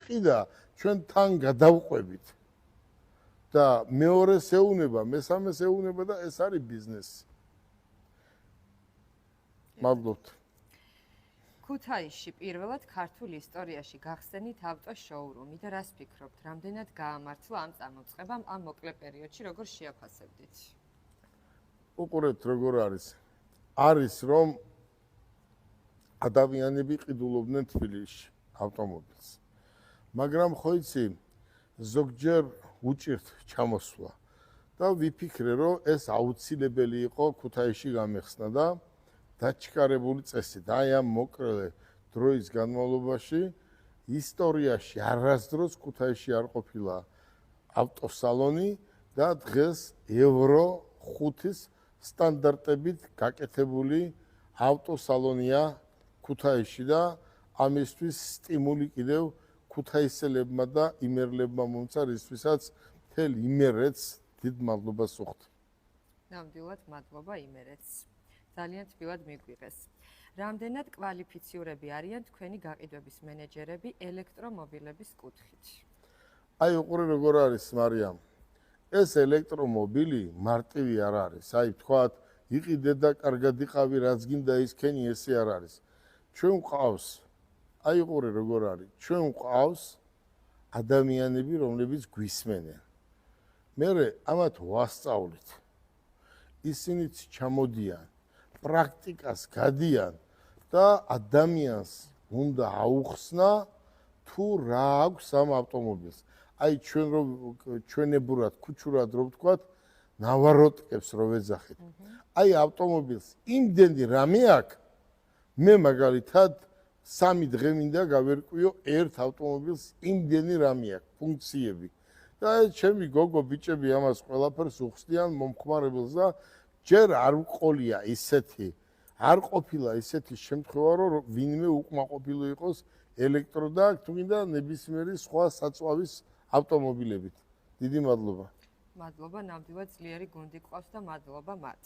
კუთხი და ჩვენ თან გადავყვებით. და მეორე ეუნება, მესამე ეუნება და ეს არის ბიზნესი. მადლობთ. ქუთაისში პირველად ქართულ ისტორიაში გახსენით ავტო შოურუმი და რას ფიქრობთ, რამდენად გაამართლა ამ წამოწყებამ ამ მოკლე პერიოდში, როგორ შეაფასებდით? უყურეთ როგორ არის. არის რომ ადამიანები ყიდულობდნენ თბილისში ავტომობილს. მაგრამ ხო იცი, ზოგჯერ უჭირთ ჩამოსვლა და ვიფიქრე რომ ეს აუცილებელი იყო ქუთაისში გამეხსნა და დაჩქარებული წესით. აი ამ მოკლე დროის განმავლობაში ისტორიაში არასდროს ქუთაისში არ ყოფილა ავტოსალონი და დღეს ევრო 5-ის სტანდარტებით გაკეთებული ავტოსალონია ქუთაისში და ამისთვის სტიმული კიდევ ქუთაისელებმა და იმერლებმა მომცა, რისთვისაც მთელ იმერეთს დიდ მადლობას ვუხდი. ნამდვილად მადლობა იმერეთს. ძალიან თბილად მიგვიღეს. რამდენად კვალიფიციურები არიან თქვენი გაყიდვების მენეჯერები ელექტრომობილების კუთხით? აი უყურე როგორ არის მარიამ. ეს ელექტრომობილი მარტივი არ არის. აი თქვათ, იყიდე და კარგად იყავი, რაც გინდა ისქენი, ესე არ არის. ჩვენ გვყავს აი უყურე როგორ არის. ჩვენ გვყავს ადამიანები, რომლებიც გვისმენენ. მე ამათ ვასწავლით. ისინიც ჩამოდიან, პრაქტიკას გადიან და ადამიანს უნდა აუხსნა თუ რა აქვს ამ ავტომობილს. აი ჩვენ რომ ჩვენებურად, ქუჩურად რო ვთქვათ, ნავაროტკებს რო ვეძახით. აი ავტომობილს იმდენი რამე აქვს, მე მაგალითად 3 დღე მინდა გავერკვიო ერთ ავტომობილს იმდენი რამე აქვს, ფუნქციები. და ჩემი გოგო ბიჭები ამას ყველაფერს უხსნიან მომხმარებელს და ჯერ არ ვყოლია ისეთი, არ ყოფილა ისეთი შემთხვევა, რომ ვინმე უკმაყოფილო იყოს ელექტრო და თუნდა ნებისმიერი სხვა საწვავის ავტომობილებით. დიდი მადლობა. მადლობა, ნამდვილად ძლიერი გუნდი გყავს და მადლობა მათ.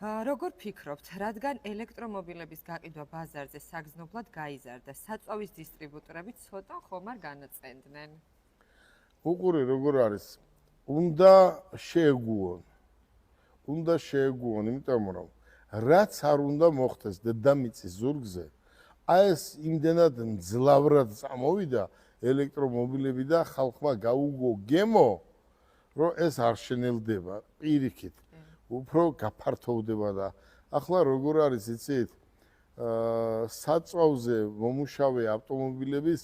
როგორ ფიქრობთ, რადგან ელექტრომობილების გაყიდვა ბაზარზე საგრძნობლად გაიზარდა, საწვავის დისტრიბუტორები ცოტა ხომ არ განაწყენდნენ? უყურე როგორ არის. უნდა შეეგუონ, იმიტომ რომ რაც არ უნდა მოხდეს დედამიწის ზურგზე, აი ეს იმდენად მძლავრად წამოვიდა ელექტრომობილები და ხალხმა გაუგო გემო, რომ ეს არ შენელდება პირიქით. უფრო გაფართოვდება და ახლა როგორ არის იცით? საწვავზე მომუშავე ავტომობილების